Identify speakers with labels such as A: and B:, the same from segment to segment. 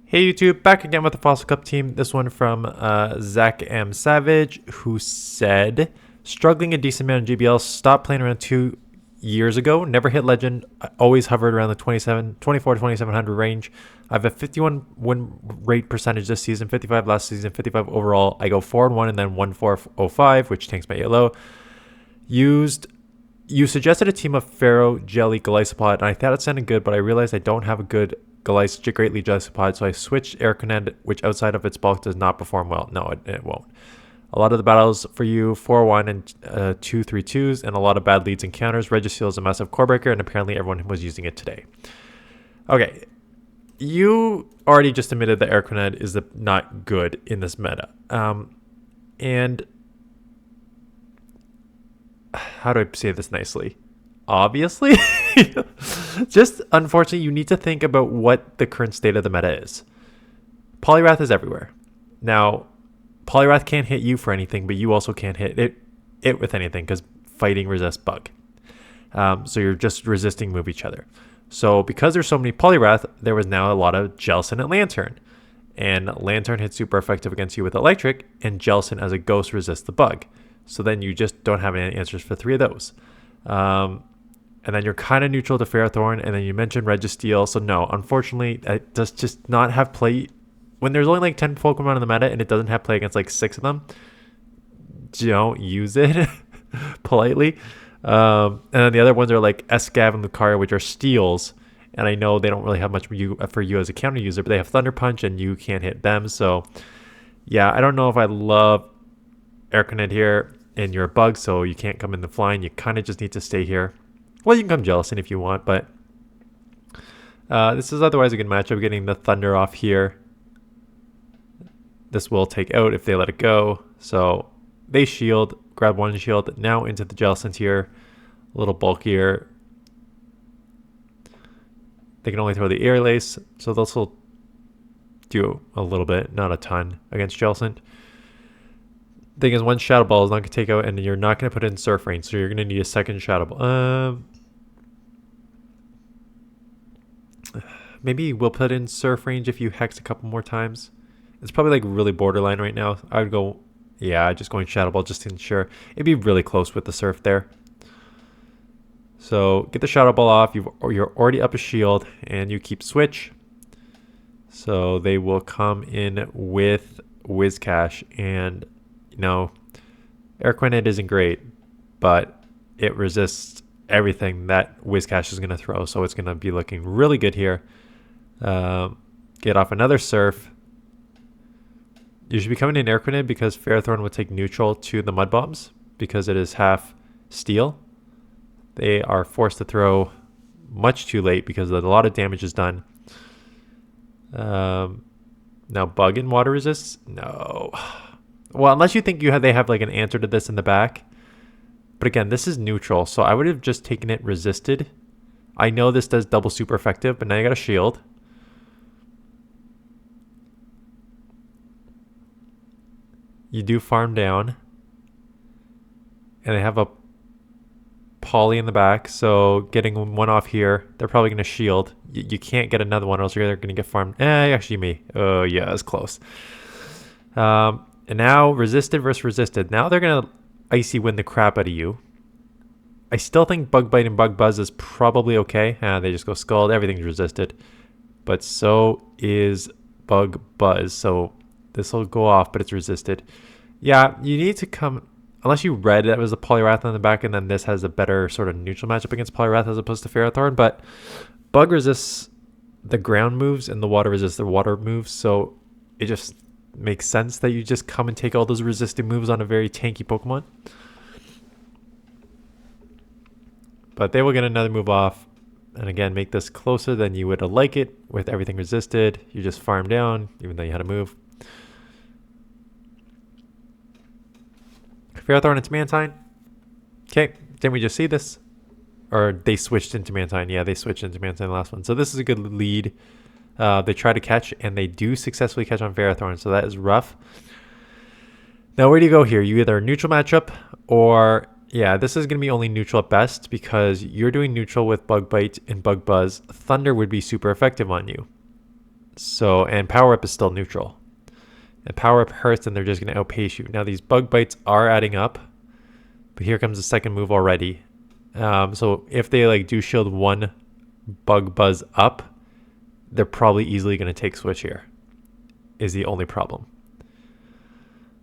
A: Hey YouTube, back again with the Fossil Cup team. This one from Zach M. Savage, who said, struggling a decent amount in GBL, stopped playing around 2 years ago, never hit legend, I always hovered around the 24 to 2700 range. I have a 51 win rate percentage this season, 55 last season, 55 overall. I go 4-1 and then 1-4-0-5, which tanks my yellow. You suggested a team of Pharaoh, Jelly, Glycopod, and I thought it sounded good, but I realized I don't have a good greatly justified, so I switched Airconed, which outside of its bulk does not perform well. No, it won't. A lot of the battles for you, 4-1 and 2-3-2s, and a lot of bad leads and counters. Registeel is a massive core breaker, and apparently everyone was using it today. Okay, you already just admitted that Airconed is not good in this meta. And how do I say this nicely? Obviously, just unfortunately, you need to think about what the current state of the meta is. Poliwrath is everywhere. Now, Poliwrath can't hit you for anything, but you also can't hit it with anything because fighting resists bug. So you're just resisting move each other. So because there's so many Poliwrath, there was now a lot of Jellicent and Lantern. And Lantern hits super effective against you with Electric, and Jellicent as a ghost resists the bug. So then you just don't have any answers for three of those. And then you're kind of neutral to Ferrothorn, and then you mentioned Registeel. So no, unfortunately, it does just not have play. When there's only like 10 Pokemon in the meta and it doesn't have play against like 6 of them, don't use it politely. And then the other ones are like Escav and Lucario, which are steals. And I know they don't really have much for you as a counter user, but they have Thunder Punch and you can't hit them. So yeah, I don't know if I love Airconed here, and you're a bug, so you can't come in the flying. You kind of just need to stay here. Well, you can come Jellicent if you want, but this is otherwise a good matchup. Getting the Thunder off here. This will take out if they let it go. So they shield, grab one shield. Now into the Jellicent here. A little bulkier. They can only throw the Air Lace, so this will do a little bit, not a ton, against Jellicent. Thing is, one Shadow Ball is not going to take out, and you're not going to put it in Surf range, so you're going to need a second Shadow Ball. Maybe we'll put in Surf range if you Hex a couple more times. It's probably like really borderline right now. I would go, yeah, just going Shadow Ball just to ensure. It'd be really close with the Surf there. So get the Shadow Ball off. You're already up a shield, and you keep Switch. So they will come in with Whiscash, and no, Airconed isn't great, but it resists everything that Whiscash is going to throw, so it's going to be looking really good here. Get off another Surf. You should be coming in Airconed because Ferrothorn will take neutral to the Mud Bombs because it is half steel. They are forced to throw much too late because a lot of damage is done. Now Bug and Water Resists? No. Well, unless you think they have like an answer to this in the back. But again, this is neutral, so I would have just taken it resisted. I know this does double super effective, but now you got a shield. You do farm down. And they have a Poly in the back, so getting one off here, they're probably going to shield. You can't get another one, or else you're going to get farmed. Actually me. Oh, yeah, it's close. And now resisted versus resisted. Now they're going to Icy Wind the crap out of you. I still think Bug Bite and Bug Buzz is probably okay. They just go Scald. Everything's resisted. But so is Bug Buzz. So this will go off, but it's resisted. Yeah, you need to come... Unless you read that was a Poliwrath on the back, and then this has a better sort of neutral matchup against Poliwrath as opposed to Ferrothorn. But Bug resists the ground moves, and the Water resists the water moves. So it just makes sense that you just come and take all those resisting moves on a very tanky Pokemon. But they will get another move off, and again make this closer than you would like it with everything resisted. You just farm down even though you had a move. Ferrothorn into Mantine. Okay, didn't we just see this? Or they switched into Mantine. Yeah, they switched into Mantine the last one. So this is a good lead. They try to catch, and they do successfully catch on Ferrothorn, so that is rough. Now, where do you go here? You either neutral matchup, or yeah, this is going to be only neutral at best because you're doing neutral with Bug Bite and Bug Buzz. Thunder would be super effective on you. So, and power up is still neutral. And power up hurts and they're just going to outpace you. Now these bug bites are adding up, but here comes the second move already. So if they like do shield one bug buzz up, they're probably easily going to take switch here, is the only problem.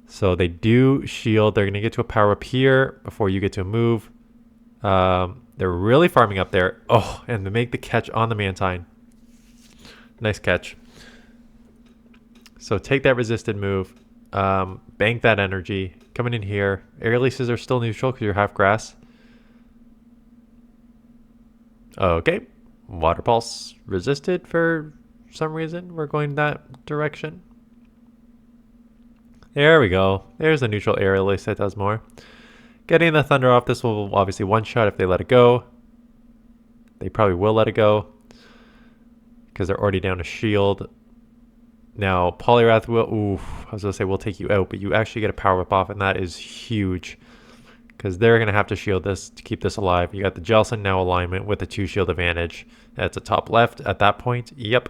A: So they do shield. They're going to get to a power up here before you get to a move. They're really farming up there. Oh, and they make the catch on the Mantine. Nice catch. So take that resisted move. Bank that energy. Coming in here. Air releases are still neutral because you're half grass. Okay. Water pulse resisted for some reason. We're going that direction. There we go. There's a neutral air release that does more. Getting the thunder off. This will obviously one shot if they let it go. They probably will let it go because they're already down a shield. Now Poliwrath will, I was gonna say we'll take you out, but you actually get a power up off, and that is huge because they're gonna have to shield this to keep this alive. You got the Jelson now alignment with the 2 shield advantage. That's a top left at that point. Yep.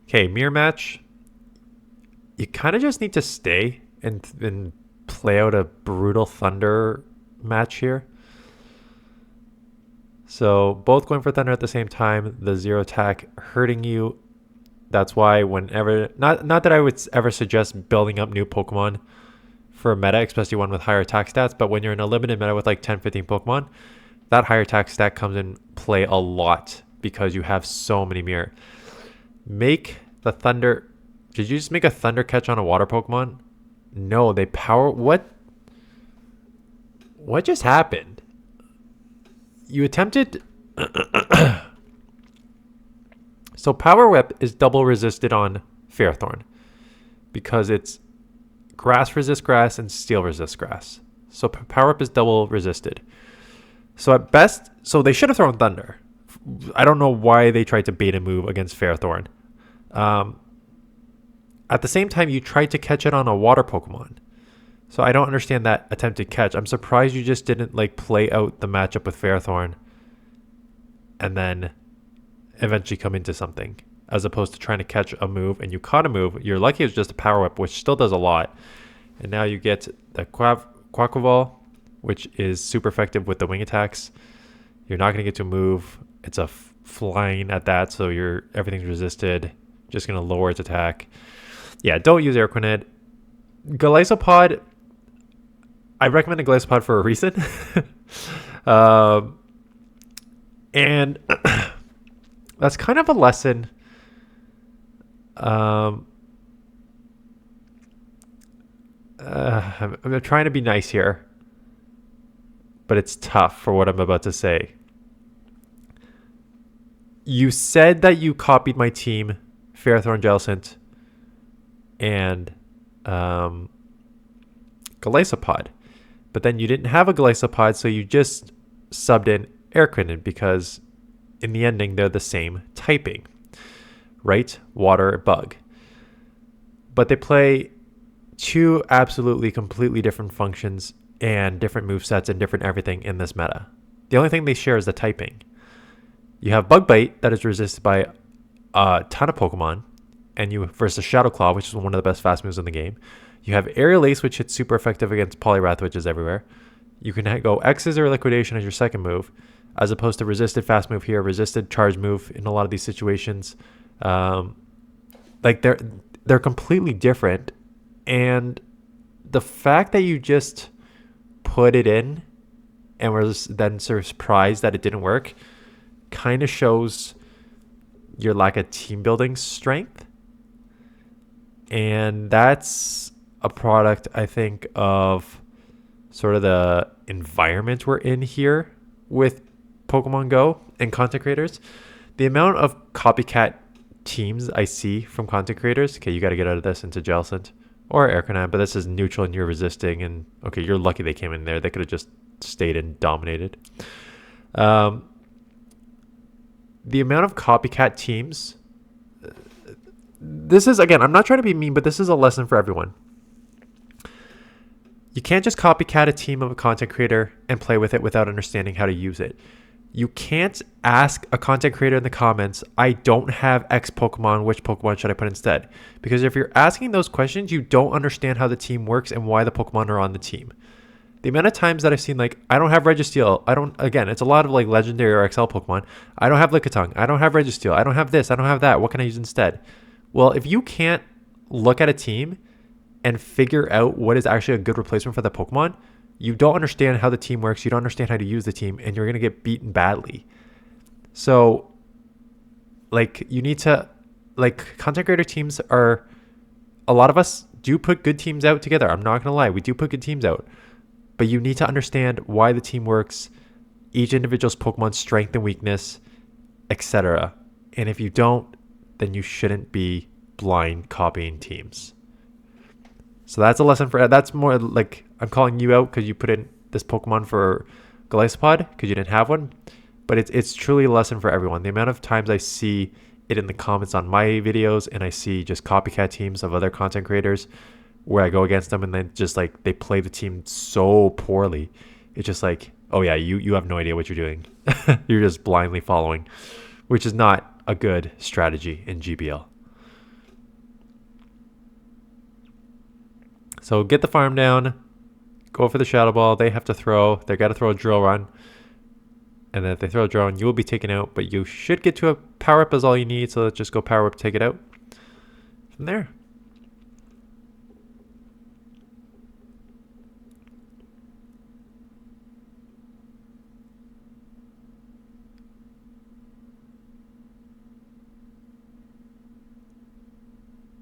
A: Okay, mirror match. You kind of just need to stay and play out a brutal thunder match here. So both going for thunder at the same time, the 0 attack hurting you. That's why whenever, not that I would ever suggest building up new Pokemon for a meta, especially one with higher attack stats, but when you're in a limited meta with like 10, 15 Pokemon, that higher attack stat comes in play a lot because you have so many mirror. Make the thunder. Did you just make a thunder catch on a water Pokemon? No, they power. What just happened? You attempted. So Power Whip is double resisted on Fairthorn because it's grass resist grass and steel resist grass. So Power Whip is double resisted. So at best, so they should have thrown Thunder. I don't know why they tried to bait a move against Fairthorn. At the same time, you tried to catch it on a water Pokemon. So I don't understand that attempted catch. I'm surprised you just didn't like play out the matchup with Fairthorn and then eventually come into something, as opposed to trying to catch a move and you caught a move. You're lucky it was just a Power Whip, which still does a lot. And now you get the Quaquaval, which is super effective with the wing attacks. You're not going to get to move. It's a flying at that, so everything's resisted. Just going to lower its attack. Yeah, don't use Airquinid. Golisopod, I recommend a Golisopod for a reason. And that's kind of a lesson. I'm trying to be nice here, but it's tough for what I'm about to say. You said that you copied my team, Fairthorn, Jellicent, and Golisopod, but then you didn't have a Golisopod, so you just subbed in Airquinid because in the ending they're the same typing, right? Water, bug. But they play two absolutely completely different functions and different movesets and different everything in this meta. The only thing they share is the typing. You have Bug Bite that is resisted by a ton of Pokemon, and you versus Shadow Claw, which is one of the best fast moves in the game. You have Aerial Ace, which hits super effective against Poliwrath, which is everywhere. You can go X's or Liquidation as your second move, as opposed to resisted fast move here, resisted charge move in a lot of these situations. Like they're completely different, and the fact that you just put it in and were then surprised that it didn't work kind of shows your lack of team building strength. And that's a product, I think, of sort of the environment we're in here with Pokemon Go and content creators. The amount of copycat teams I see from content creators. Okay, you got to get out of this into Jellicent or Aircanine, but this is neutral and you're resisting. And okay, you're lucky they came in there. They could have just stayed and dominated. The amount of copycat teams. This is, again, I'm not trying to be mean, but this is a lesson for everyone. You can't just copycat a team of a content creator and play with it without understanding how to use it. You can't ask a content creator in the comments, I don't have X Pokemon, which Pokemon should I put instead? Because if you're asking those questions, you don't understand how the team works and why the Pokemon are on the team. The amount of times that I've seen, like, I don't have Registeel. Again, it's a lot of like legendary or XL Pokemon. I don't have Lickitung. I don't have Registeel. I don't have this. I don't have that. What can I use instead? Well, if you can't look at a team and figure out what is actually a good replacement for the Pokemon, you don't understand how the team works. You don't understand how to use the team, and you're going to get beaten badly. So, like, you need to, like, content creator teams are, a lot of us do put good teams out together. I'm not going to lie. We do put good teams out. But you need to understand why the team works, each individual's Pokemon's strength and weakness, etc. And if you don't, then you shouldn't be blind copying teams. So that's a lesson for, that's more like, I'm calling you out because you put in this Pokemon for Golisopod because you didn't have one. But it's truly a lesson for everyone. The amount of times I see it in the comments on my videos and I see just copycat teams of other content creators where I go against them and then just like they play the team so poorly. It's just like, oh yeah, you have no idea what you're doing. You're just blindly following, which is not a good strategy in GBL. So get the farm down, go for the Shadow Ball. They have to throw. They got to throw a Drill Run. And then if they throw a Drill Run, you will be taken out. But you should get to a Power Up is all you need. So let's just go Power Up, take it out. From there.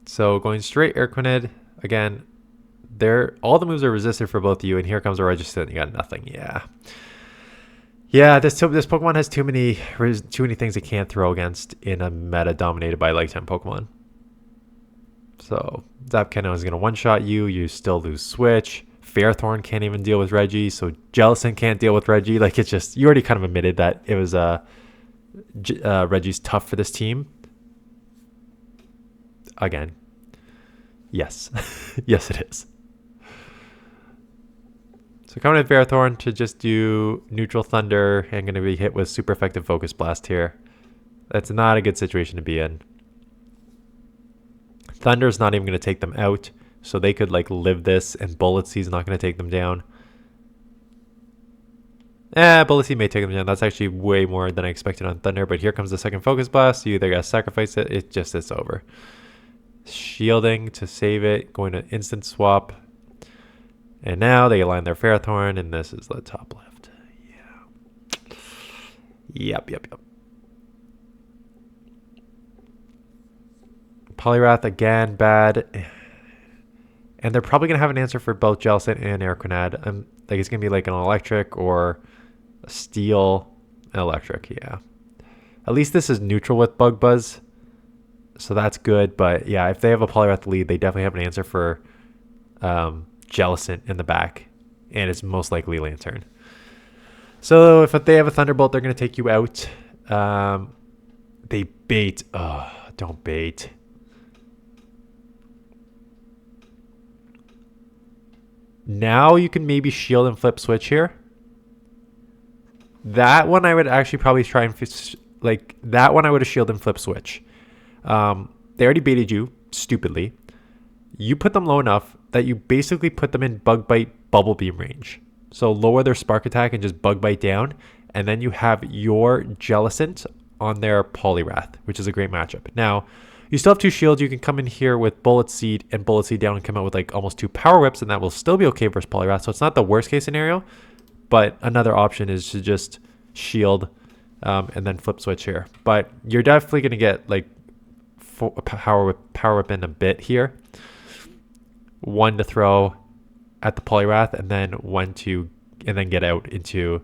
A: So going straight Airquinid. Again, all the moves are resisted for both of you, and here comes a Registeel, and you got nothing. Yeah, this Pokemon has too many things it can't throw against in a meta dominated by like 10 Pokemon. So Zapkeno is going to one-shot you. You still lose Switch. Fairthorn can't even deal with Reggie, so Jellicent can't deal with Reggie. Like, it's just, you already kind of admitted that it was Reggie's tough for this team. Again, yes. Yes, it is. So coming to Fairthorn to just do neutral Thunder and going to be hit with super effective Focus Blast here. That's not a good situation to be in. Thunder's not even going to take them out, so they could like live this, and Bullet Seed's not going to take them down. Bullet Seed may take them down. That's actually way more than I expected on Thunder, but here comes the second Focus Blast. You either got to sacrifice it, it's over. Shielding to save it, going to instant swap. And now they align their Fairthorn, and this is the top left. Yeah. Yep. Poliwrath again, bad. And they're probably going to have an answer for both Jellicent and Airquinid. Like, it's going to be like an electric or a steel and electric, yeah. At least this is neutral with Bug Buzz. So that's good, but yeah, if they have a Poliwrath lead, they definitely have an answer for Jellicent in the back, and it's most likely Lantern. So if they have a Thunderbolt, they're going to take you out. They bait. Oh, don't bait. Now you can maybe shield and flip switch here. That one I would actually probably try and that one I would have shield and flip switch. They already baited you stupidly. You put them low enough that you basically put them in Bug Bite Bubble Beam range. So lower their Spark Attack and just Bug Bite down. And then you have your Jellicent on their Poliwrath, which is a great matchup. Now, you still have two shields. You can come in here with Bullet Seed and Bullet Seed down and come out with like almost 2 Power Whips, and that will still be okay versus Poliwrath. So it's not the worst case scenario, but another option is to just shield and then flip switch here. But you're definitely going to get like Power Whip in a bit here. One to throw at the Poliwrath, and then and then get out into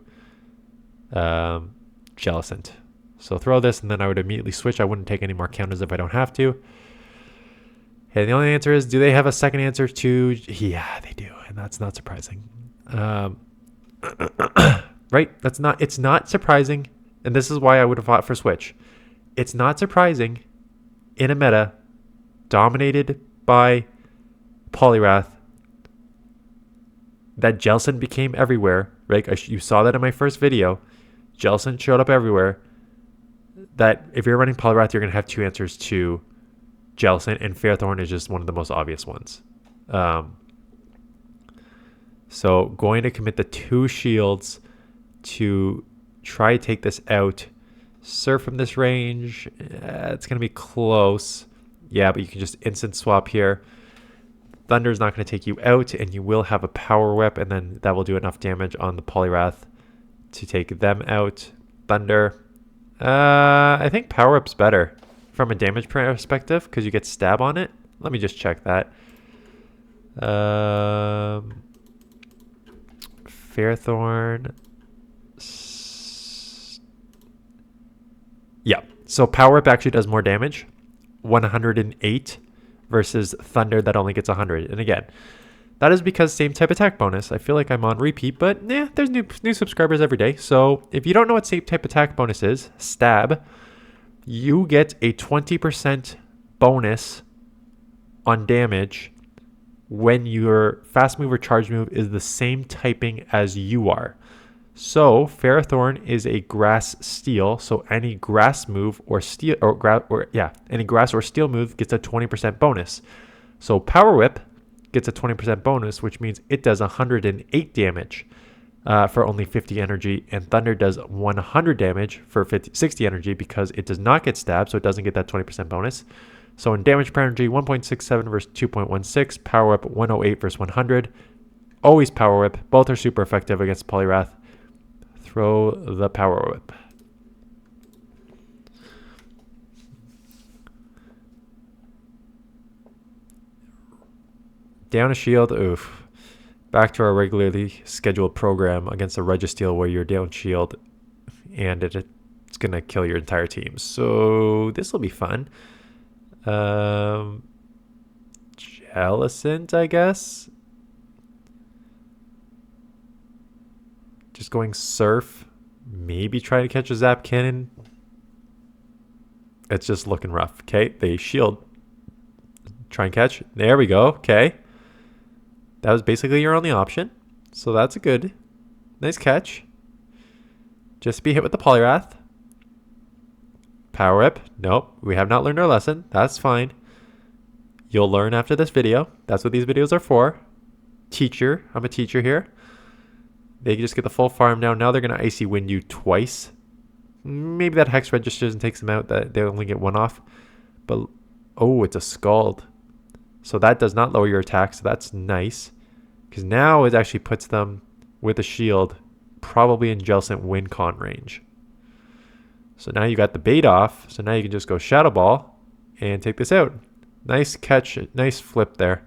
A: Jellicent. So throw this, and then I would immediately switch. I wouldn't take any more counters if I don't have to. And the only answer is, do they have a second answer to? Yeah, they do, and that's not surprising. Right? It's not surprising, and this is why I would have fought for switch. It's not surprising in a meta dominated by Poliwrath that Jellicent became everywhere, right? You saw that in my first video. Jellicent showed up everywhere. That if you're running Poliwrath, you're going to have two answers to Jellicent, and Ferrothorn is just one of the most obvious ones. So going to commit the 2 shields to try to take this out. Surf from this range, it's going to be close. Yeah, but you can just instant swap here. Thunder is not going to take you out, and you will have a Power Whip, and then that will do enough damage on the Poliwrath to take them out. Thunder. I think Power Whip's better from a damage perspective because you get stab on it. Let me just check that. Ferrothorn. Yeah, so Power Whip actually does more damage. 108 versus Thunder that only gets 100. And again, that is because same type attack bonus. I feel like I'm on repeat, but yeah, there's new subscribers every day. So if you don't know what same type attack bonus is, stab, you get a 20% bonus on damage when your fast move or charge move is the same typing as you are. So Ferrothorn is a grass steel, so any grass move or steel any grass or steel move gets a 20% bonus. So Power Whip gets a 20% bonus, which means it does 108 damage for only 50 energy, and Thunder does 100 damage for 60 energy because it does not get stabbed, so it doesn't get that 20% bonus. So in damage per energy, 1.67 versus 2.16, Power Whip 108 versus 100. Always Power Whip. Both are super effective against Poliwrath. Throw the Power Whip. Down a shield. Oof. Back to our regularly scheduled program against a Registeel where you're down shield and it's going to kill your entire team. So this will be fun. Jellicent, I guess. Just going Surf. Maybe try to catch a Zap Cannon. It's just looking rough. Okay, they shield. Try and catch. There we go. Okay. That was basically your only option. So that's a good, nice catch. Just be hit with the Poliwrath. Power Whip. Nope, we have not learned our lesson. That's fine. You'll learn after this video. That's what these videos are for. Teacher. I'm a teacher here. They just get the full farm down. Now they're going to Icy Wind you twice. Maybe that Hex registers and takes them out. That they only get one off. But, oh, it's a Scald. So that does not lower your attack. So that's nice. Because now it actually puts them with a shield probably in Jellicent win con range. So now you got the bait off. So now you can just go Shadow Ball and take this out. Nice catch. Nice flip there.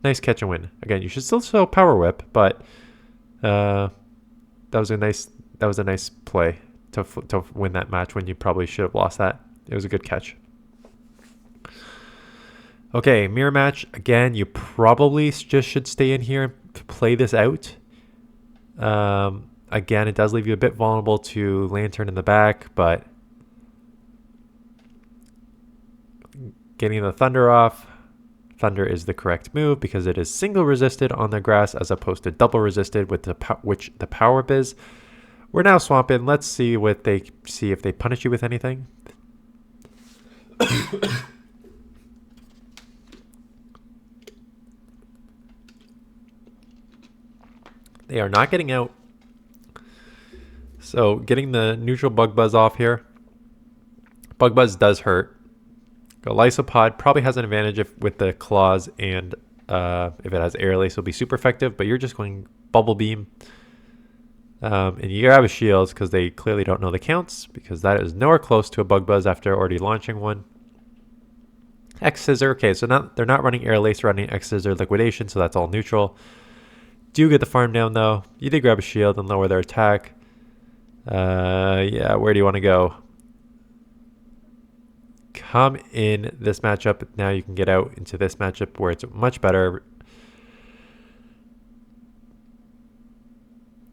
A: Nice catch and win. Again, you should still show Power Whip, but that was a nice play to win that match when you probably should have lost that. It was a good catch. Okay, mirror match. Again, you probably just should stay in here and play this out. Again, it does leave you a bit vulnerable to Lantern in the back, but getting the Thunder off. Thunder is the correct move because it is single resisted on the grass as opposed to double resisted with which the Power Whip is. We're now swamping. Let's see what they see if they punish you with anything. They are not getting out. So getting the neutral Bug Buzz off here. Bug Buzz does hurt. Golisopod probably has an advantage with the claws, and if it has Air Lace, it'll be super effective, but you're just going Bubble Beam. And you grab a shield because they clearly don't know the counts, because that is nowhere close to a Bug Buzz after already launching one. X Scissor. Okay, so now they're not running Air Lace, running X Scissor Liquidation, so that's all neutral. Do get the farm down though. You did grab a shield and lower their attack. Yeah, where do you want to go? Come in this matchup. Now you can get out into this matchup where it's much better.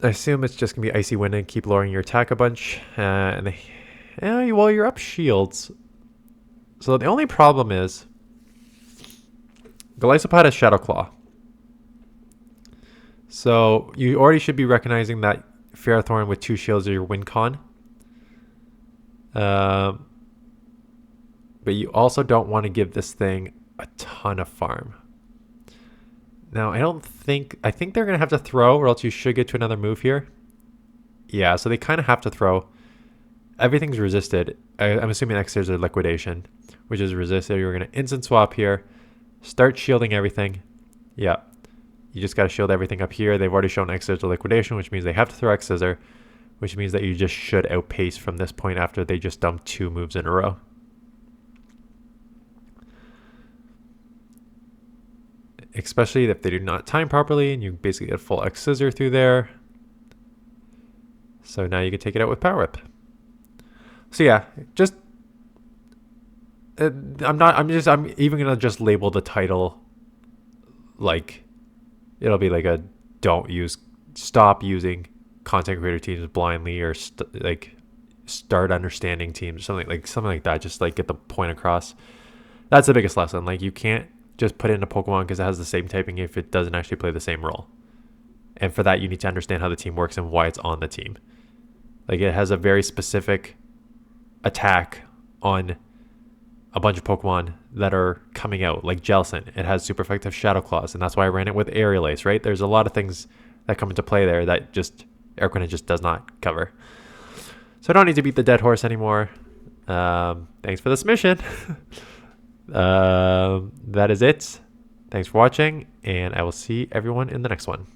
A: I assume it's just going to be Icy Wind and keep lowering your attack a bunch. Well, you're up shields. So the only problem is Golisopod has Shadow Claw. So you already should be recognizing that Ferrothorn with 2 shields are your win con. But you also don't want to give this thing a ton of farm. Now, I think they're going to have to throw, or else you should get to another move here. Yeah, so they kind of have to throw. Everything's resisted. I'm assuming next there's a liquidation, which is resisted. You're going to instant swap here. Start shielding everything. Yeah. You just got to shield everything up here. They've already shown X Scissor liquidation, which means they have to throw X Scissor, which means that you just should outpace from this point after they just dumped 2 moves in a row. Especially if they do not time properly and you basically get a full X Scissor through there. So now you can take it out with Power Whip. So yeah, just I'm even gonna just label the title like it'll be like a stop using content creator teams blindly, or start understanding teams, something like that. Just like get the point across. That's the biggest lesson. Like, you can't just put it in a Pokemon because it has the same typing if it doesn't actually play the same role. And for that, you need to understand how the team works and why it's on the team. Like, it has a very specific attack on a bunch of Pokemon that are coming out, like Jellicent. It has super effective Shadow Claws, and that's why I ran it with Aerial Ace, right? There's a lot of things that come into play there that just Airquina just does not cover. So I don't need to beat the dead horse anymore. Thanks for the submission. That is it. Thanks for watching, and I will see everyone in the next one.